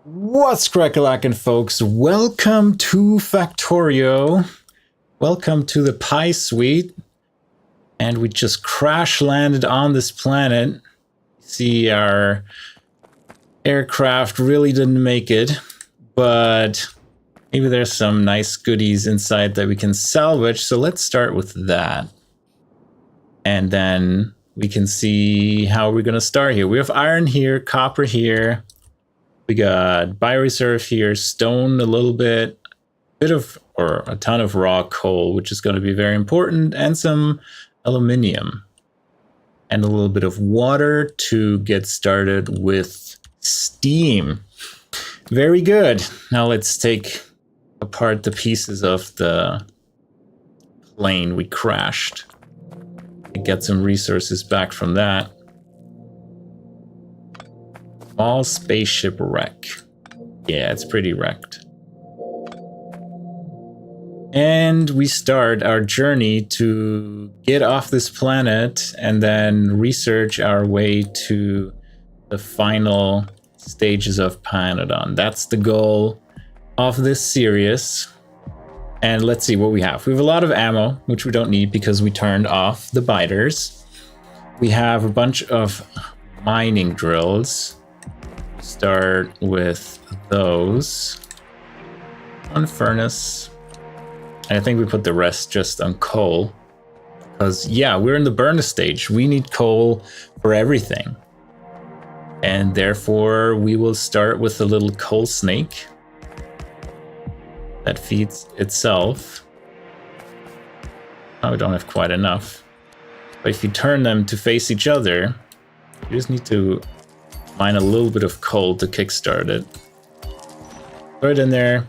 What's crackalackin', folks? Welcome to Factorio. Welcome to the Pi Suite. And we just crash landed on this planet. See, our aircraft really didn't make it, but maybe there's some nice goodies inside that we can salvage. So let's start with that. And then we can see how we're going to start here. We have iron here, copper here. We got bioreserve here, stone a little bit, or a ton of raw coal, which is going to be very important, and some aluminium. And a little bit of water to get started with steam. Very good. Now let's take apart the pieces of the plane we crashed and get some resources back from that. Small spaceship wreck. Yeah, it's pretty wrecked. And we start our journey to get off this planet and then research our way to the final stages of Pyanodon. That's the goal of this series. And let's see what we have. We have a lot of ammo, which we don't need because we turned off the biters. We have a bunch of mining drills. Start with those. One furnace. And I think we put the rest just on coal. Because, yeah, we're in the burner stage. We need coal for everything. And therefore, we will start with a little coal snake that feeds itself. Oh, we don't have quite enough. But if you turn them to face each other, you just need to mine a little bit of coal to kickstart it. Throw it in there,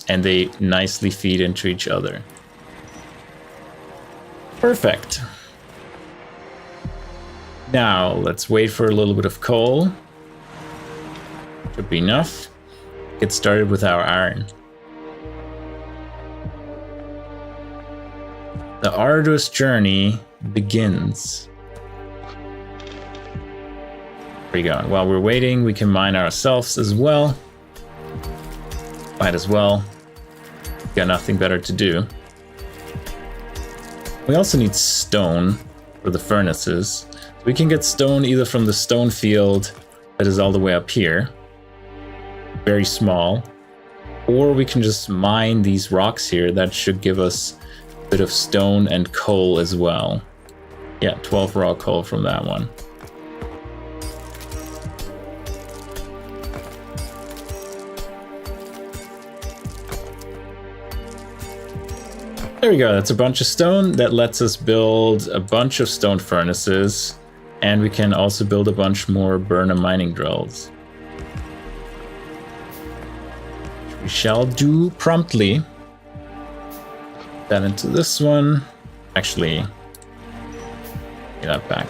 and they nicely feed into each other. Perfect. Now, let's wait for a little bit of coal. Should be enough. Get started with our iron. The arduous journey begins. There we go. While we're waiting, we can mine ourselves as well. Might as well. Got nothing better to do. We also need stone for the furnaces. We can get stone either from the stone field that is all the way up here. Very small. Or we can just mine these rocks here. That should give us a bit of stone and coal as well. Yeah, 12 raw coal from that one. There we go, that's a bunch of stone. That lets us build a bunch of stone furnaces, and we can also build a bunch more burner mining drills. We shall do promptly. That into this one. Actually, get that back.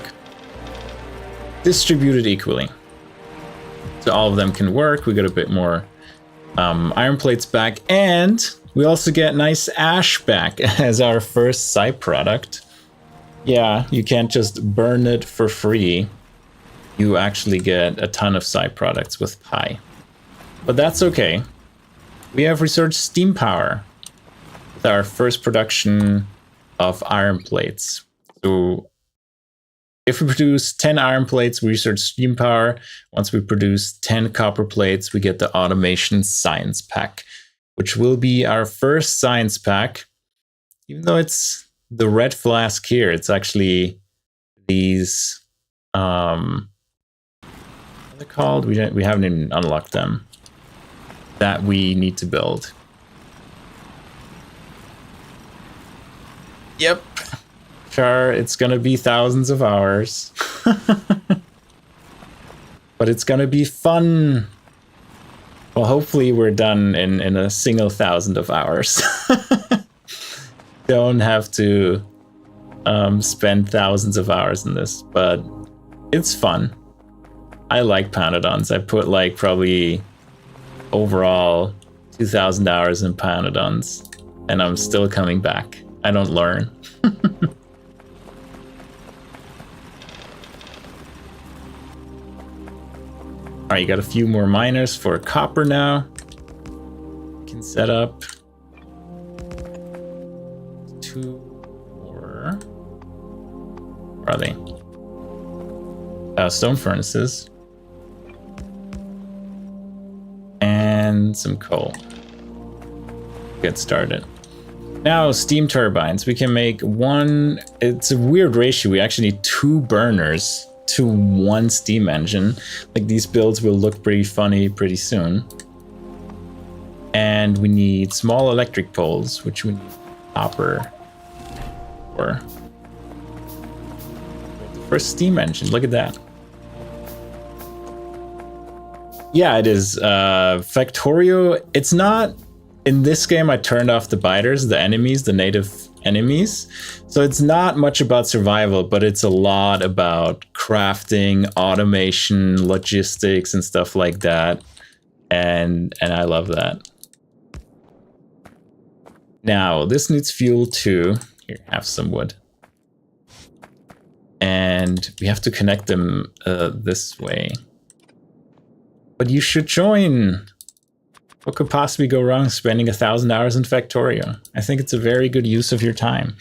Distribute it equally. So all of them can work. We got a bit more iron plates back, and we also get nice ash back as our first side product. Yeah, you can't just burn it for free. You actually get a ton of side products with Pi. But that's okay. We have researched steam power with our first production of iron plates. So if we produce 10 iron plates, we research steam power. Once we produce 10 copper plates, we get the automation science pack, which will be our first science pack. Even though it's the red flask here, it's actually these, what are they called? We haven't even unlocked them. That we need to build. Yep. Sure, it's gonna be thousands of hours. But it's gonna be fun. Well, hopefully we're done in a single 1,000 of hours. Don't have to spend thousands of hours in this, but it's fun. I like Pyanodons. I put like probably overall 2,000 hours in Pyanodons, and I'm still coming back. I don't learn. All right, you got a few more miners for copper now. Can set up 2 more. Where are they? Stone furnaces. And some coal. Get started. Now, steam turbines. We can make one. It's a weird ratio. We actually need 2 burners to 1 steam engine. Like, these builds will look pretty funny pretty soon. And we need small electric poles, which we need copper for. First steam engine, look at that. Yeah, it is Factorio. It's not, in this game I turned off the biters, the enemies, the native enemies. So it's not much about survival, but it's a lot about crafting, automation, logistics, and stuff like that. And I love that. Now, this needs fuel too. Here, have some wood. And we have to connect them this way. But you should join. What could possibly go wrong spending 1,000 hours in Factorio? I think it's a very good use of your time.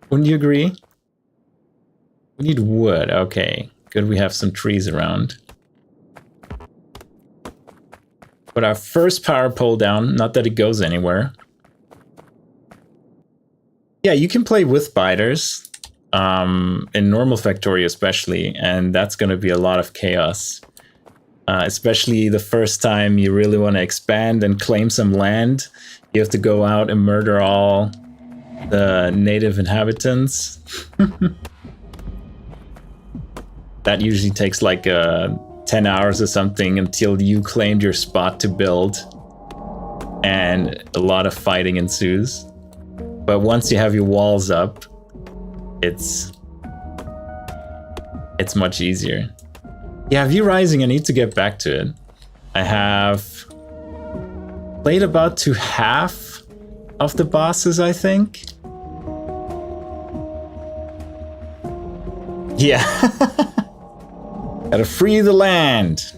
Wouldn't you agree? We need wood. Okay, good. We have some trees around. Put our first power pole down. Not that it goes anywhere. Yeah, you can play with biters. In normal Factorio especially, and that's going to be a lot of chaos. Especially the first time you really want to expand and claim some land. You have to go out and murder all the native inhabitants. That usually takes like 10 hours or something until you claimed your spot to build. And a lot of fighting ensues. But once you have your walls up, it's much easier. Yeah, View Rising, I need to get back to it. I have played about to half of the bosses, I think. Yeah. Gotta free the land.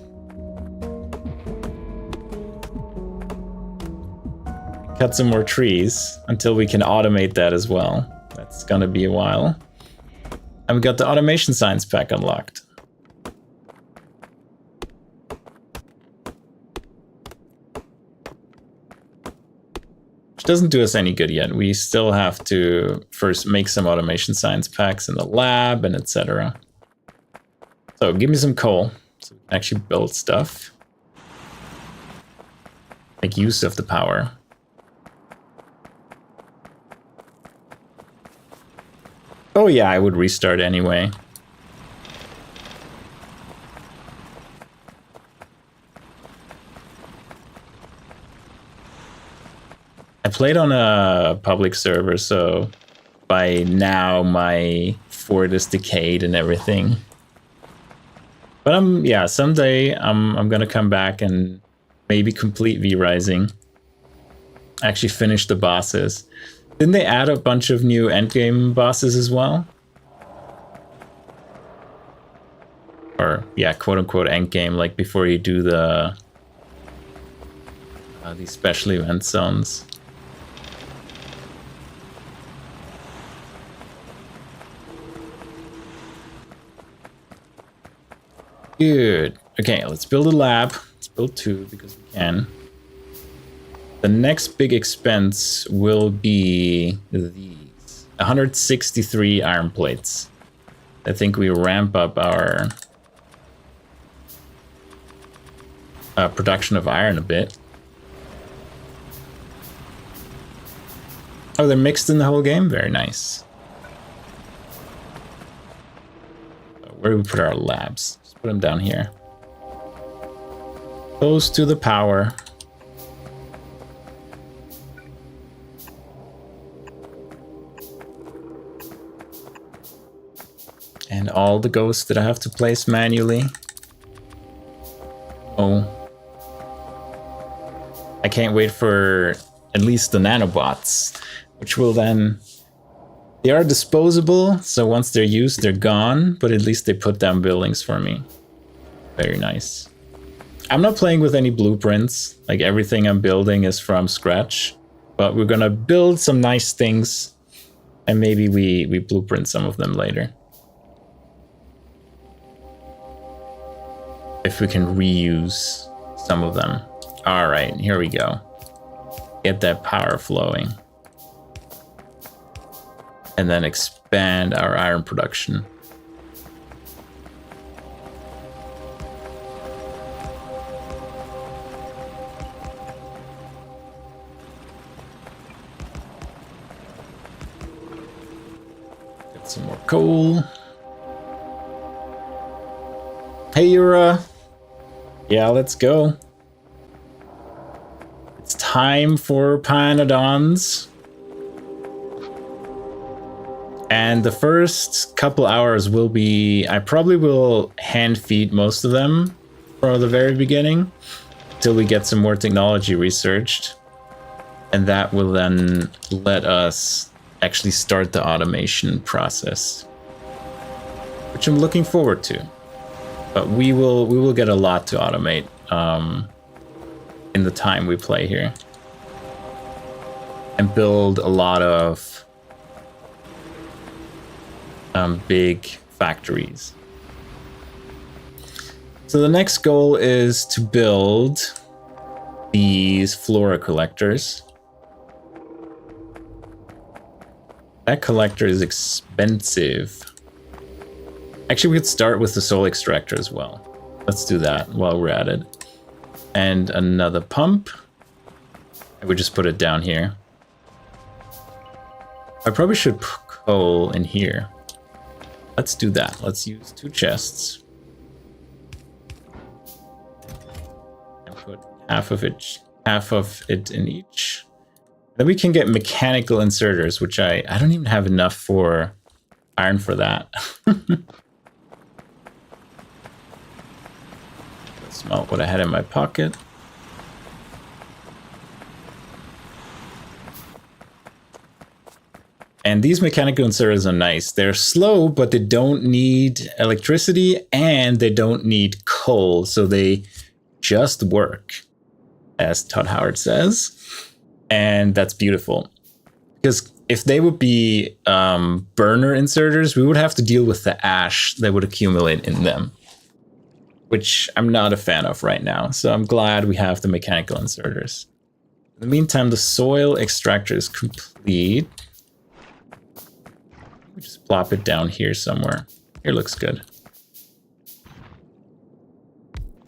Cut some more trees until we can automate that as well. That's gonna be a while. And we got the automation science pack unlocked. Which doesn't do us any good yet. We still have to first make some automation science packs in the lab and etc. So give me some coal so we can actually build stuff. Make use of the power. Oh yeah, I would restart anyway. I played on a public server, so by now my fort is decayed and everything. But yeah, someday I'm gonna come back and maybe complete V-Rising. Actually finish the bosses. Didn't they add a bunch of new endgame bosses as well? Or, yeah, quote-unquote endgame, like before you do the these special event zones. Good. Okay, let's build a lab. Let's build 2 because we can. The next big expense will be these 163 iron plates. I think we ramp up our production of iron a bit. Oh, they're mixed in the whole game? Very nice. Where do we put our labs? Just put them down here. Close to the power. And all the ghosts that I have to place manually. Oh. I can't wait for at least the nanobots, which will then... They are disposable, so once they're used, they're gone, but at least they put down buildings for me. Very nice. I'm not playing with any blueprints, like everything I'm building is from scratch, but we're gonna build some nice things, and maybe we blueprint some of them later. If we can reuse some of them. All right, here we go. Get that power flowing. And then expand our iron production. Get some more coal. Hey, Yura. Yeah, let's go. It's time for Pyanodons. And the first couple hours will be... I probably will hand feed most of them from the very beginning till we get some more technology researched. And that will then let us actually start the automation process, which I'm looking forward to. But we will get a lot to automate in the time we play here, and build a lot of big factories. So the next goal is to build these flora collectors. That collector is expensive. Actually, we could start with the soul extractor as well. Let's do that while we're at it. And another pump. I would just put it down here. I probably should put coal in here. Let's do that. Let's use 2 chests. And put half of it in each. Then we can get mechanical inserters, which I don't even have enough for iron for that. Smelt what I had in my pocket. And these mechanical inserters are nice. They're slow, but they don't need electricity and they don't need coal. So they just work, as Todd Howard says. And that's beautiful. Because if they would be burner inserters, we would have to deal with the ash that would accumulate in them, which I'm not a fan of right now. So I'm glad we have the mechanical inserters. In the meantime, the soil extractor is complete. We just plop it down here somewhere. Here looks good.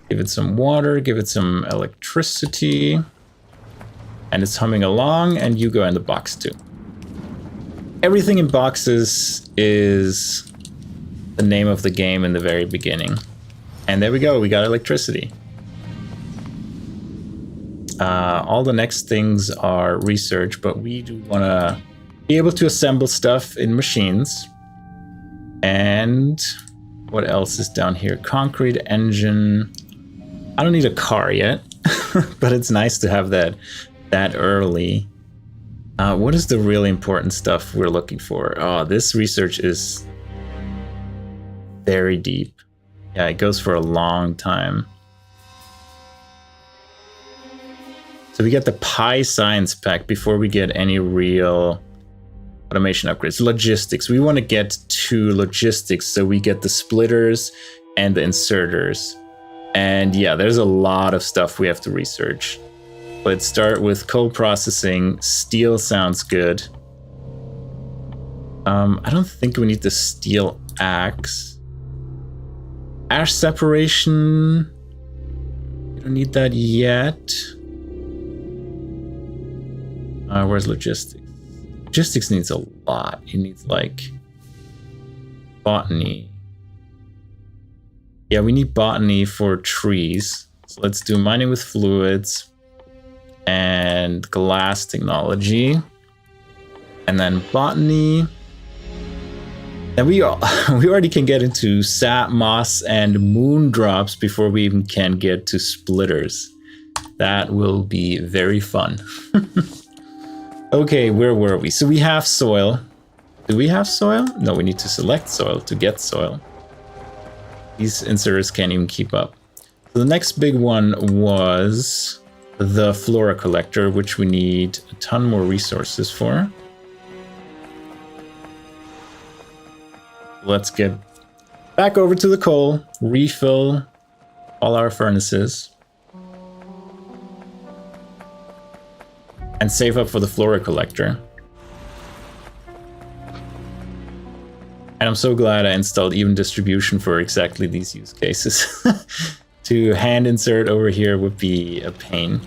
Give it some water, give it some electricity. And it's humming along, and you go in the box too. Everything in boxes is the name of the game in the very beginning. And there we go, we got electricity. All the next things are research, but we do want to be able to assemble stuff in machines. And what else is down here? Concrete engine. I don't need a car yet, but it's nice to have that early. What is the really important stuff we're looking for? Oh, this research is very deep. Yeah, it goes for a long time. So we get the Pi Science Pack before we get any real automation upgrades. Logistics. We want to get to logistics, so we get the splitters and the inserters. And yeah, there's a lot of stuff we have to research. Let's start with coal processing. Steel sounds good. I don't think we need the steel axe. Ash separation. We don't need that yet. Where's logistics? Logistics needs a lot. It needs like botany. Yeah, we need botany for trees. So let's do mining with fluids and glass technology. And then botany. And we already can get into sap, moss, and moon drops before we even can get to splitters. That will be very fun. Okay, where were we? So we have soil. Do we have soil? No, we need to select soil to get soil. These inserters can't even keep up. So the next big one was the flora collector, which we need a ton more resources for. Let's get back over to the coal, refill all our furnaces, and save up for the flora collector. And I'm so glad I installed even distribution for exactly these use cases. To hand insert over here would be a pain,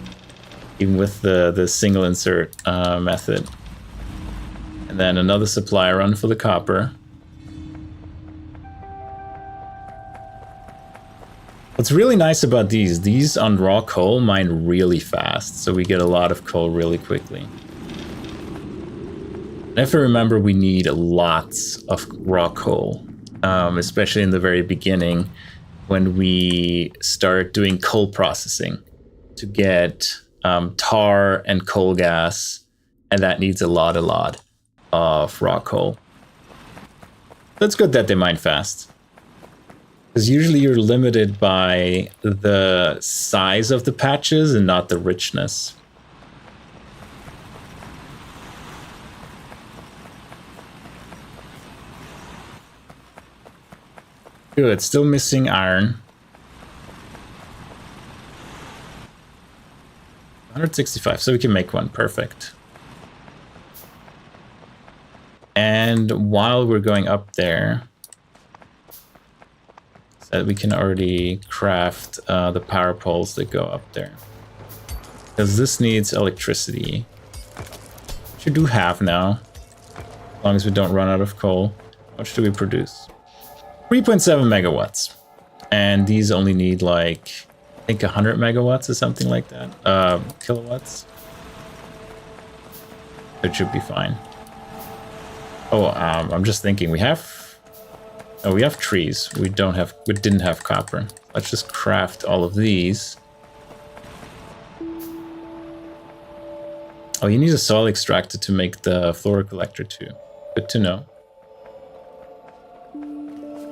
even with the single insert method. And then another supply run for the copper. What's really nice about these on raw coal mine really fast, so we get a lot of coal really quickly. And if I remember, we need lots of raw coal, especially in the very beginning when we start doing coal processing to get tar and coal gas, and that needs a lot of raw coal. That's good that they mine fast. Because usually you're limited by the size of the patches and not the richness. Good, still missing iron. 165, so we can make one, perfect. And while we're going up there, we can already craft the power poles that go up there. Because this needs electricity. Which we do have now. As long as we don't run out of coal. How much do we produce? 3.7 megawatts. And these only need like, I think 100 megawatts or something like that. Kilowatts. It should be fine. Oh, I'm just thinking we have Oh, we have trees. We didn't have copper. Let's just craft all of these. Oh, you need a soil extractor to make the flora collector too. Good to know.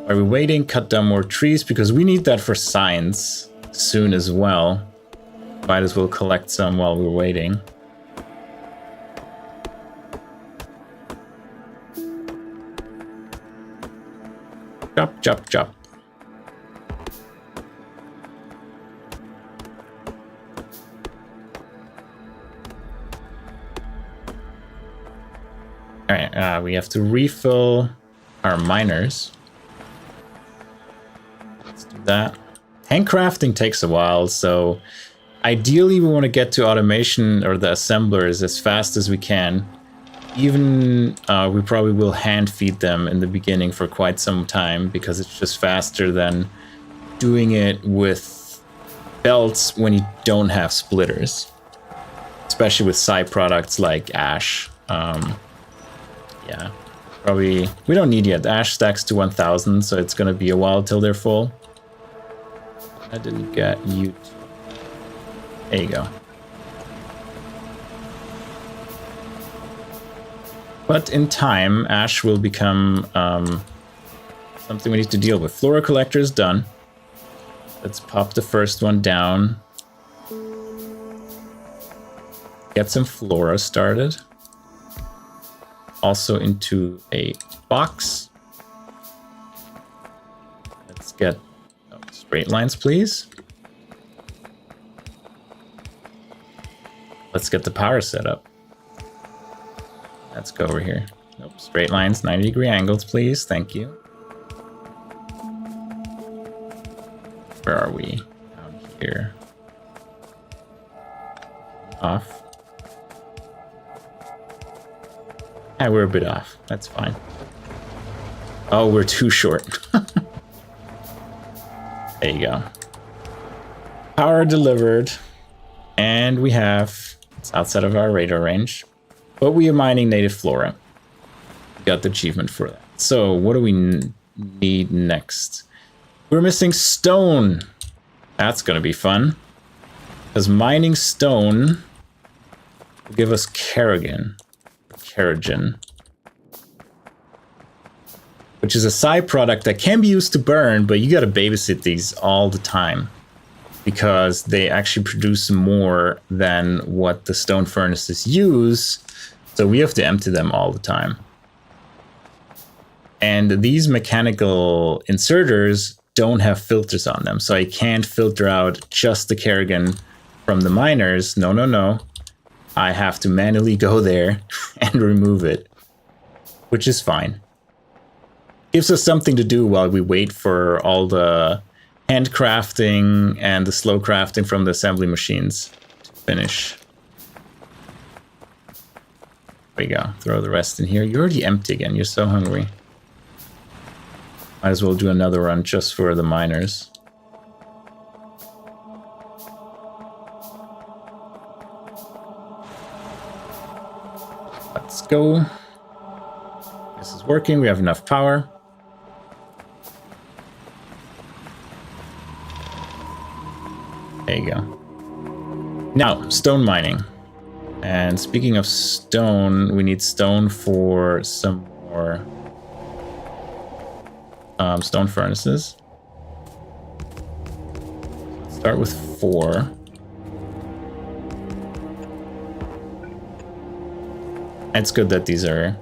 Are we waiting? Cut down more trees because we need that for science soon as well. Might as well collect some while we're waiting. Chop, chop, chop. Alright, we have to refill our miners. Let's do that. Handcrafting takes a while, so ideally we want to get to automation or the assemblers as fast as we can. Even we probably will hand feed them in the beginning for quite some time because it's just faster than doing it with belts when you don't have splitters. Especially with side products like ash. Yeah, probably we don't need yet. Ash stacks to 1000, so it's gonna be a while till they're full. I didn't get you. There you go. But in time, ash will become something we need to deal with. Flora collector is done. Let's pop the first one down. Get some flora started. Also into a box. Let's get straight lines, please. Let's get the power set up. Let's go over here. Nope, straight lines, 90-degree angles, please. Thank you. Where are we? Down here. Off. Yeah, we're a bit off. That's fine. Oh, we're too short. There you go. Power delivered. And we have... It's outside of our radar range. But we are mining native flora. We got the achievement for that. So, what do we need next? We're missing stone. That's going to be fun. Because mining stone will give us Kerrigan. Which is a side product that can be used to burn, but you got to babysit these all the time because they actually produce more than what the stone furnaces use, so we have to empty them all the time. And these mechanical inserters don't have filters on them, so I can't filter out just the Kerrigan from the miners. No. I have to manually go there and remove it, which is fine. Gives us something to do while we wait for all the handcrafting and the slow crafting from the assembly machines to finish. There you go. Throw the rest in here. You're already empty again. You're so hungry. Might as well do another run just for the miners. Let's go. This is working. We have enough power. There you go. Now, stone mining. And speaking of stone, we need stone for some more stone furnaces. Let's start with 4. It's good that these are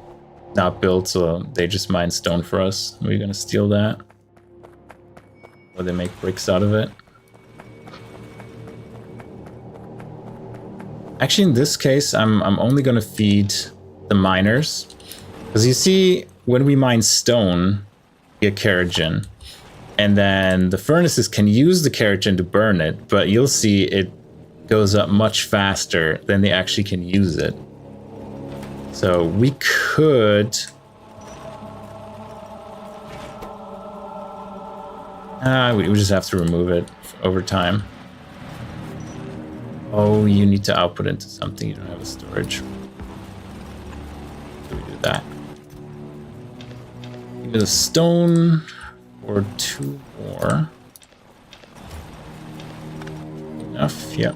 not built, so they just mine stone for us. We're gonna steal that. Or they make bricks out of it. Actually, in this case, I'm only gonna feed the miners. Because you see, when we mine stone, we get Kerrigan. And then the furnaces can use the Kerrigan to burn it, but you'll see it goes up much faster than they actually can use it. So we could... we just have to remove it over time. Oh, you need to output into something. You don't have a storage. Do we do that? Need a stone or 2 more. Enough, yeah.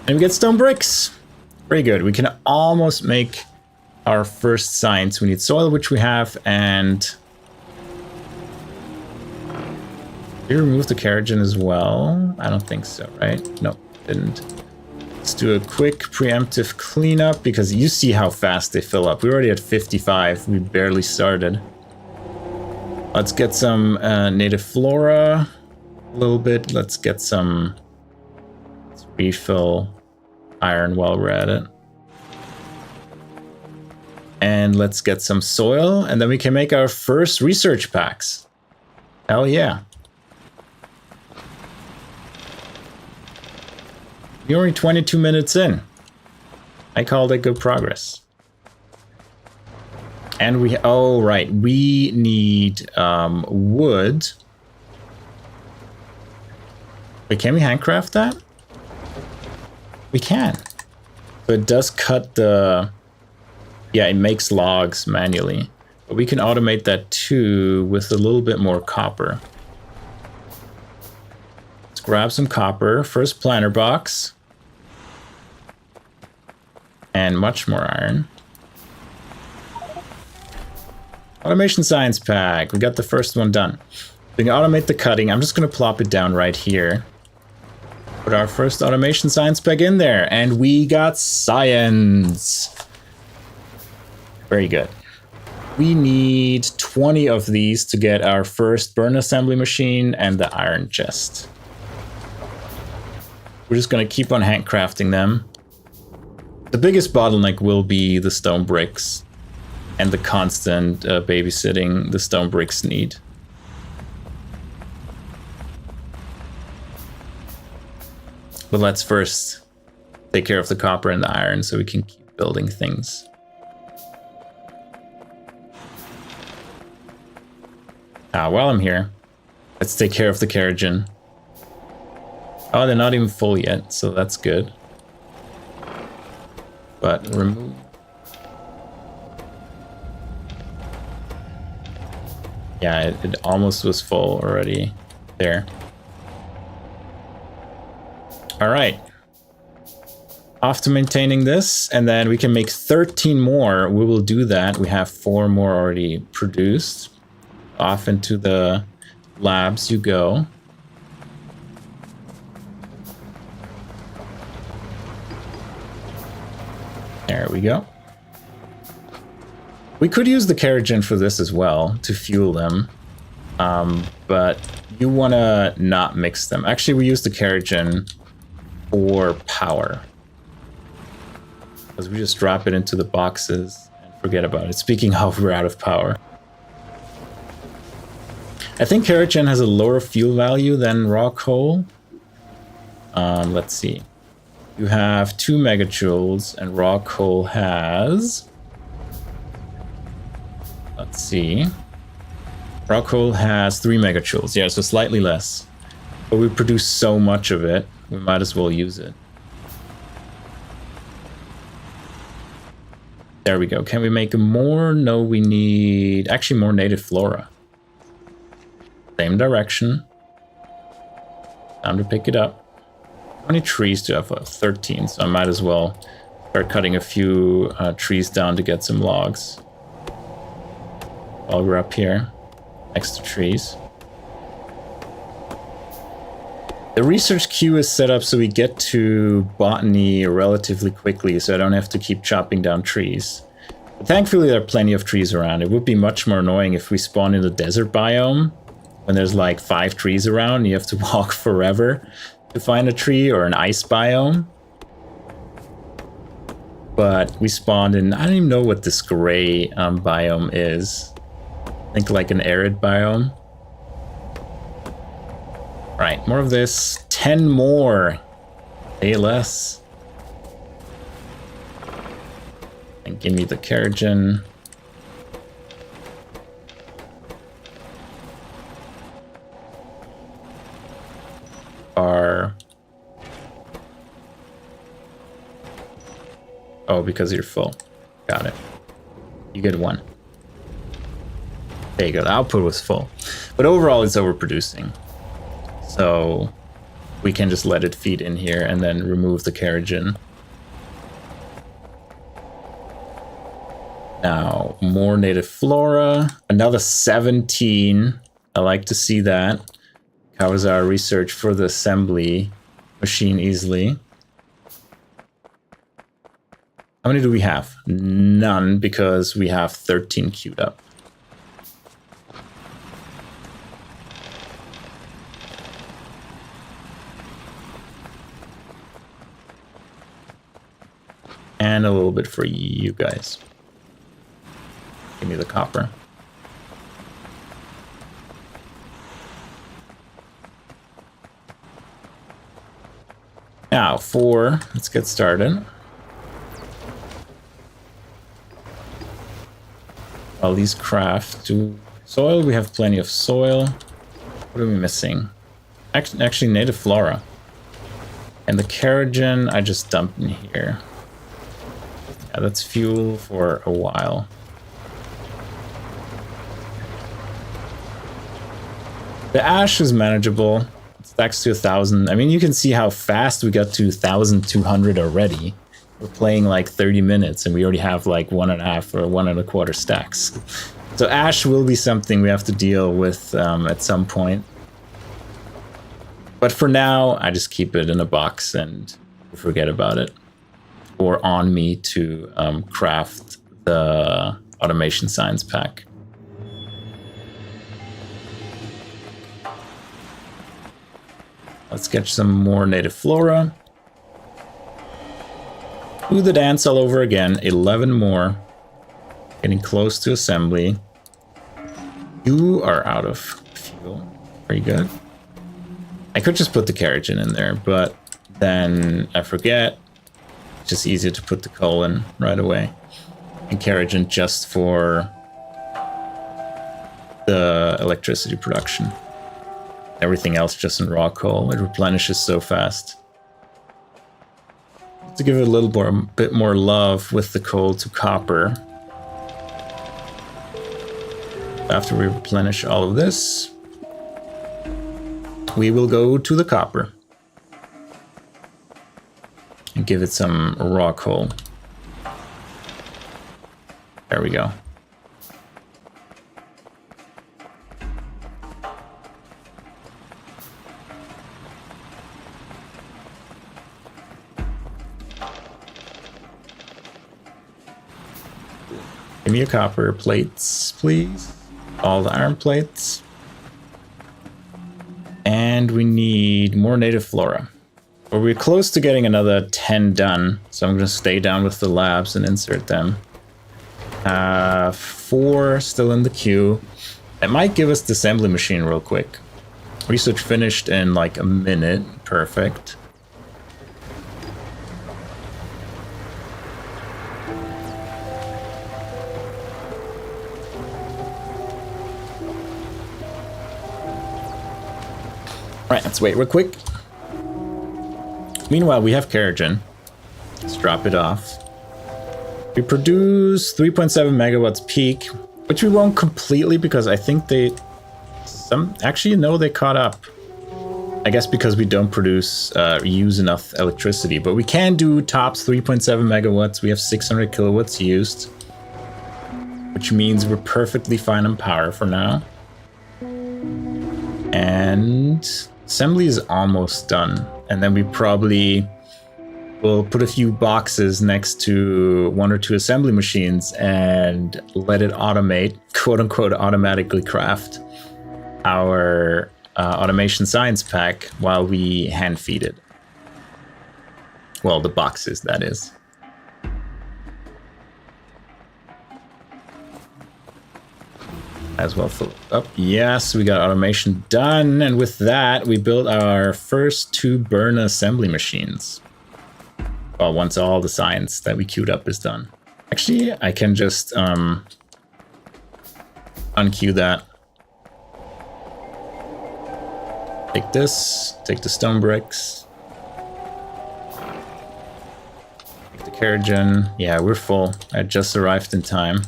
And we get stone bricks. Very good. We can almost make our first science. We need soil, which we have, and did we remove the carriage as well? I don't think so, right? No, didn't. Let's do a quick preemptive cleanup because you see how fast they fill up. We're already at 55. We barely started. Let's get some native flora a little bit. Let's get some. Let's refill iron while we're at it. And let's get some soil, and then we can make our first research packs. Hell yeah. We're only 22 minutes in. I called it good progress. And we, oh right, we need wood. Wait, can we handcraft that? We can. So it does cut the, yeah, it makes logs manually. But we can automate that too with a little bit more copper. Let's grab some copper. First planter box. And much more iron. Automation science pack. We got the first one done. We can automate the cutting. I'm just going to plop it down right here. Put our first automation science pack in there. And we got science. Very good. We need 20 of these to get our first burn assembly machine and the iron chest. We're just going to keep on handcrafting them. The biggest bottleneck will be the stone bricks and the constant babysitting the stone bricks need. But let's first take care of the copper and the iron so we can keep building things. While I'm here, let's take care of the carriage. Oh, they're not even full yet, so that's good. But remove. Yeah, it almost was full already there. All right. Off to maintaining this, and then we can make 13 more. We will do that. We have 4 more already produced. Off into the labs you go. There we go. We could use the carriage for this as well to fuel them, but you want to not mix them. Actually, we use the carriage for power because we just drop it into the boxes and forget about it. Speaking of, we're out of power. I think carriage has a lower fuel value than raw coal. Let's see. You have 2 megajoules, and raw coal has... Let's see. Raw coal has 3 megajoules. Yeah, so slightly less. But we produce so much of it, we might as well use it. There we go. Can we make more? No, we need actually more native flora. Same direction. Time to pick it up. How many trees do I have? 13, so I might as well start cutting a few trees down to get some logs. While we're up here, next to trees. The research queue is set up so we get to botany relatively quickly, so I don't have to keep chopping down trees. But thankfully, there are plenty of trees around. It would be much more annoying if we spawn in the desert biome, when there's like 5 trees around, and you have to walk forever to find a tree, or an ice biome. But we spawned in, I don't even know what this gray biome is. I think like an arid biome. Right, more of this. 10 more. ALS. And give me the carriage. Oh, because you're full. Got it. You get 1. There you go. The output was full. But overall, it's overproducing. So we can just let it feed in here and then remove the carriage-in. Now, more native flora. Another 17. I like to see that. Covers our research for the assembly machine easily. How many do we have? None, because we have 13 queued up. And a little bit for you guys. Give me the copper. Now, let's get started. While these craft to soil, we have plenty of soil. What are we missing? Actually, native flora. And the carriage-in, I just dumped in here. Yeah, that's fuel for a while. The ash is manageable. It stacks to 1,000. I mean, you can see how fast we got to 1,200 already. We're playing like 30 minutes and we already have like 1.5 or 1.25 stacks. So ash will be something we have to deal with at some point. But for now, I just keep it in a box and forget about it. Or on me to craft the automation science pack. Let's get some more native flora. Do the dance all over again. 11 more. Getting close to assembly. You are out of fuel. Very good. I could just put the carriage in there, but then I forget. It's just easier to put the coal in right away. And carriage in just for the electricity production. Everything else just in raw coal. It replenishes so fast. To give it a little bit more love with the coal to copper. After we replenish all of this, we will go to the copper and give it some raw coal. There we go. Give me your copper plates, please. All the iron plates. And we need more native flora. Well, we're close to getting another 10 done, so I'm going to stay down with the labs and insert them. 4 still in the queue. It might give us the assembly machine real quick. Research finished in like a minute. Perfect. Alright, let's wait real quick. Meanwhile, we have carriage in. Let's drop it off. We produce 3.7 megawatts peak, which we won't completely because I think they... Actually, no, they caught up. I guess because we don't use enough electricity. But we can do tops 3.7 megawatts. We have 600 kilowatts used. Which means we're perfectly fine on power for now. And... assembly is almost done, and then we probably will put a few boxes next to 1 or 2 assembly machines and let it automate, quote unquote, automatically craft our automation science pack while we hand feed it. Well, the boxes, that is. As well fill up. Yes, we got automation done, and with that we built our first 2 burner assembly machines. Well, once all the science that we queued up is done. Actually, I can just unqueue that. Take this, take the stone bricks. Take the carriage in. Yeah, we're full. I just arrived in time.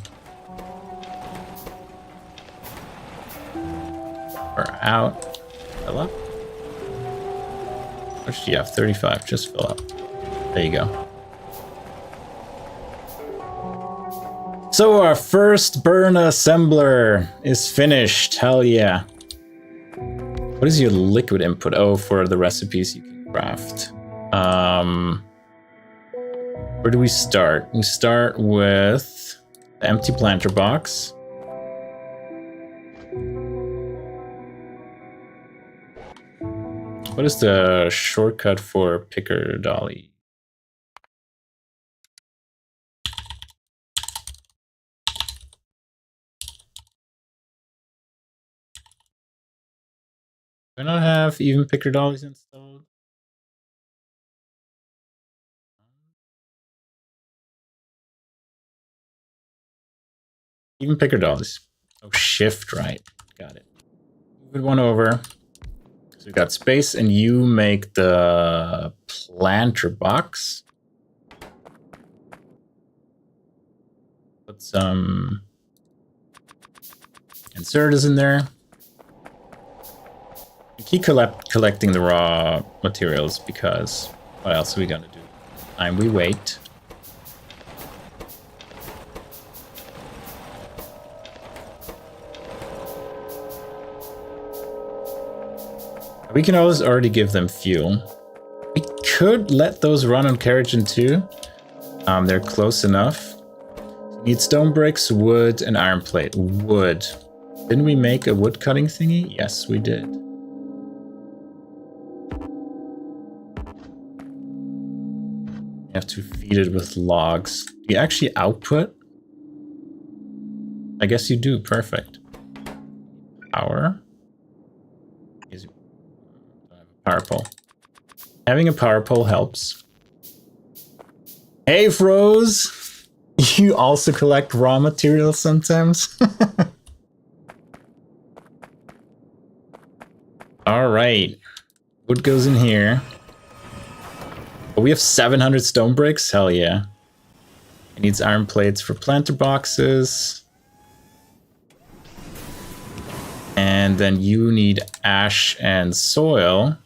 out. Fill up. What should you have? 35. Just fill up. There you go. So our first burn assembler is finished. Hell yeah. What is your liquid input? Oh, for the recipes you can craft. Where do we start? We start with the empty planter box. What is the shortcut for picker dolly? Do I not have even picker dollies installed? Even picker dollies. Oh, shift, right. Got it. Move it one over. So we've got space, and you make the planter box. Put some inserters in there. We keep collecting the raw materials because what else are we gonna do? Time we wait. We can always already give them fuel. We could let those run on Carrigen too. They're close enough. You need stone bricks, wood, and iron plate. Wood. Didn't we make a wood cutting thingy? Yes, we did. You have to feed it with logs. Do you actually output? I guess you do. Perfect. Power. Power pole. Having a power pole helps. Hey, Froze! You also collect raw materials sometimes? Alright. Wood goes in here. Oh, we have 700 stone bricks? Hell yeah. It needs iron plates for planter boxes. And then you need ash and soil.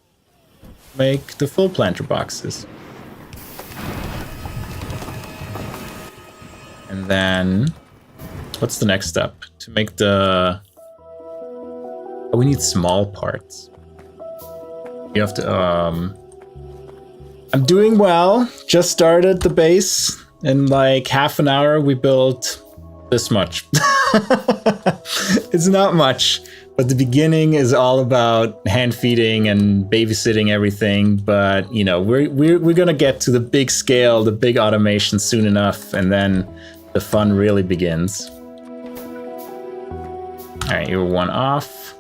Make the full planter boxes. And then what's the next step? To make the... Oh, we need small parts. You have to... I'm doing well. Just started the base. In like half an hour we built this much. It's not much. But the beginning is all about hand feeding and babysitting everything. But you know, we're gonna get to the big scale, the big automation soon enough, and then the fun really begins. All right, you're one off.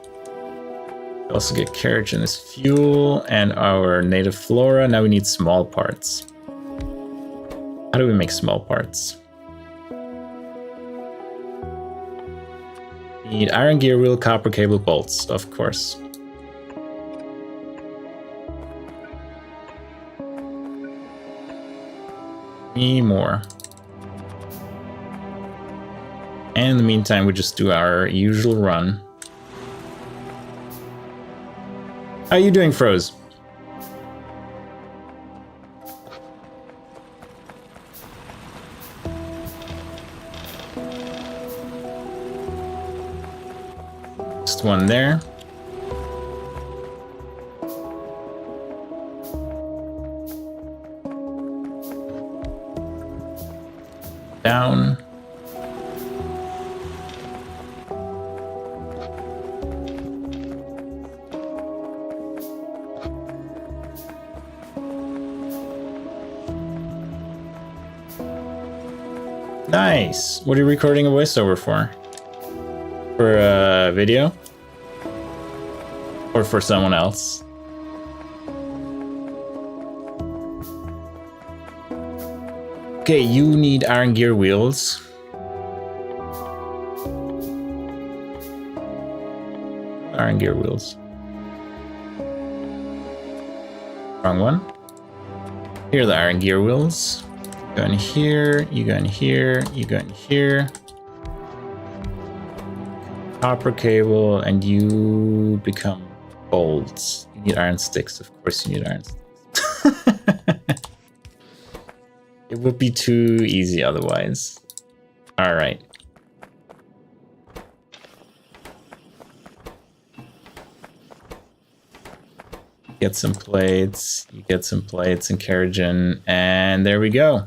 We also get Carrigen as fuel and our native flora. Now we need small parts. How do we make small parts? Need iron gear wheel, copper cable, bolts, of course. Need more. And in the meantime, we just do our usual run. How are you doing, Froze? One there. Down. Nice. What are you recording a voiceover for? For a video? Or for someone else? Okay, you need iron gear wheels. Iron gear wheels. Wrong one. Here are the iron gear wheels. You go in here, you go in here, you go in here. copper cable, and you become bolts. You need iron sticks. Of course you need iron sticks. It would be too easy otherwise. All right. Get some plates. You get some plates and keratin, and there we go.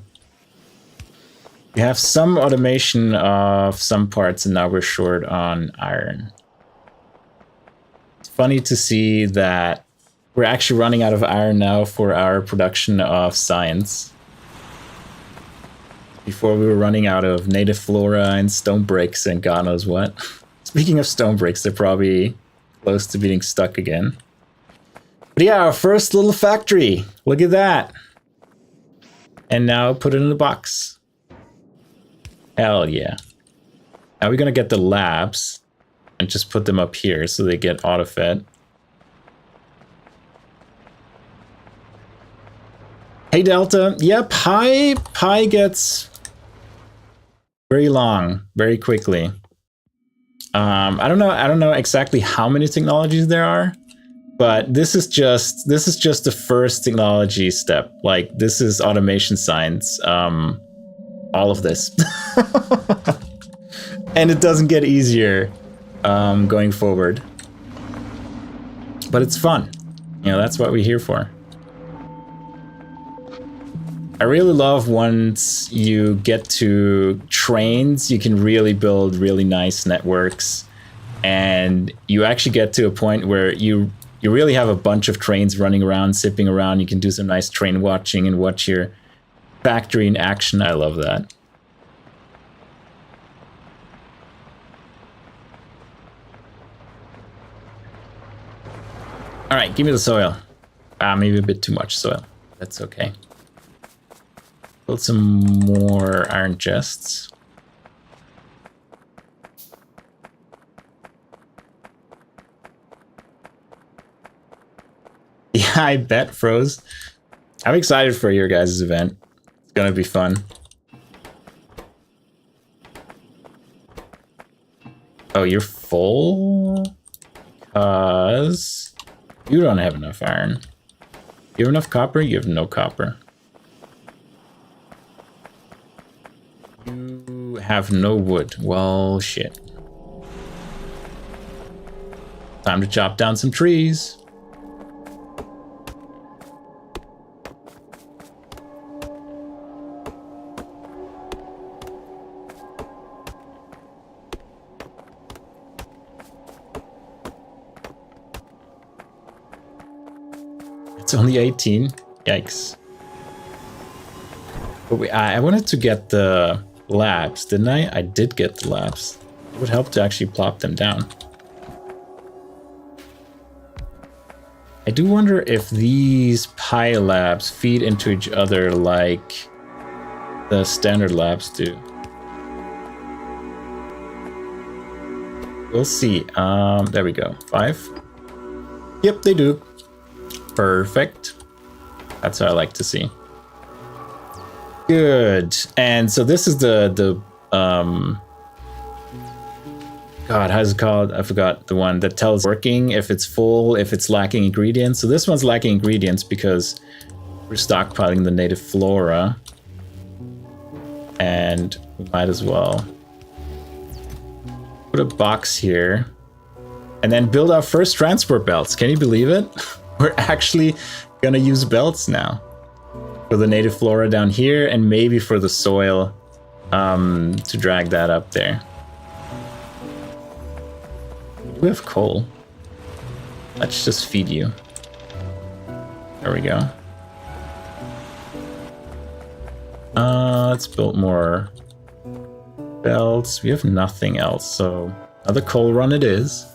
We have some automation of some parts, and now we're short on iron. It's funny to see that we're actually running out of iron now for our production of science. Before we were running out of native flora and stone bricks and God knows what. Speaking of stone bricks, they're probably close to being stuck again. But yeah, our first little factory. Look at that. And now put it in the box. Hell yeah. Now we're gonna get the labs and just put them up here so they get auto-fed. Hey Delta, yeah, Pi gets very long, very quickly. I don't know exactly how many technologies there are, but this is just the first technology step. Like, this is automation science. All of this. And it doesn't get easier going forward. But it's fun. You know, that's what we're here for. I really love once you get to trains, you can really build really nice networks. And you actually get to a point where you really have a bunch of trains running around, zipping around. You can do some nice train watching and watch your factory in action. I love that. All right, give me the soil. Maybe a bit too much soil. That's okay. Build some more iron chests. Yeah, I bet, Froze. I'm excited for your guys' event. It's gonna be fun. Oh, you're full? Because you don't have enough iron. You have enough copper? You have no copper. You have no wood. Well, shit. Time to chop down some trees. It's only 18. Yikes. But I wanted to get the labs, didn't I? I did get the labs. It would help to actually plop them down. I do wonder if these Pi labs feed into each other like the standard labs do. We'll see. There we go. 5. Yep, they do. Perfect. That's what I like to see. Good. And so this is the God, how's it called? I forgot the one that tells working if it's full, if it's lacking ingredients. So this one's lacking ingredients because we're stockpiling the native flora. And we might as well put a box here and then build our first transport belts. Can you believe it? We're actually gonna use belts now for the native flora down here and maybe for the soil to drag that up there. We have coal. Let's just feed you. There we go. Let's build more belts. We have nothing else, so another coal run it is.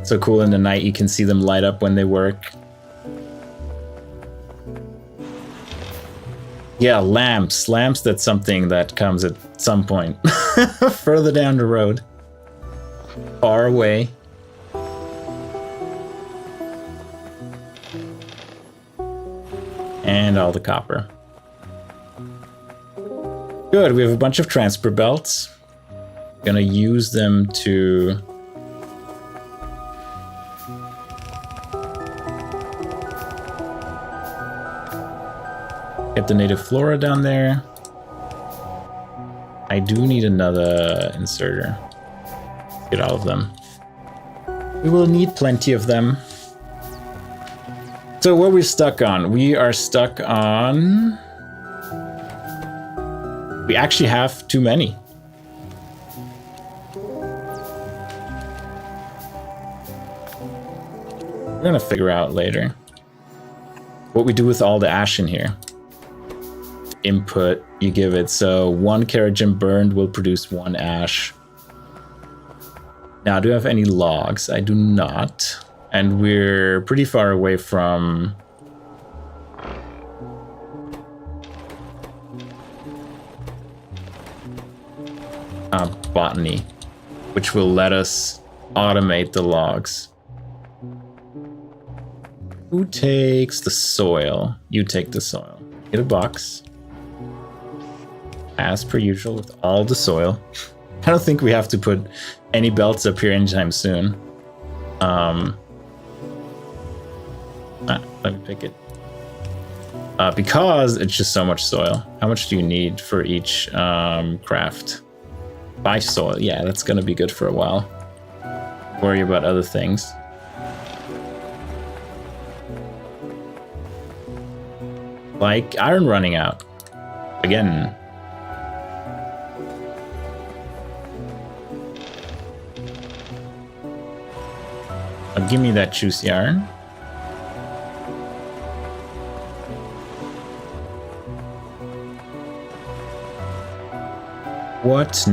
So cool in the night, you can see them light up when they work. Yeah, lamps. Lamps, that's something that comes at some point. Further down the road. Far away. And all the copper. Good, we have a bunch of transfer belts. Gonna use them to get the native flora down there. I do need another inserter. Get all of them. We will need plenty of them. So what are we stuck on? We are stuck on... We actually have too many. We're gonna figure out later what we do with all the ash in here. Input you give it, so 1 keragen burned will produce 1 ash. Now, do I have any logs? I do not. And we're pretty far away from... botany, which will let us automate the logs. Who takes the soil? You take the soil. Get a box. As per usual with all the soil. I don't think we have to put any belts up here anytime soon. Let me pick it. Because it's just so much soil. How much do you need for each craft? 5 soil. Yeah, that's gonna be good for a while. Worry about other things. Like iron running out. Again. Give me that juicy iron. What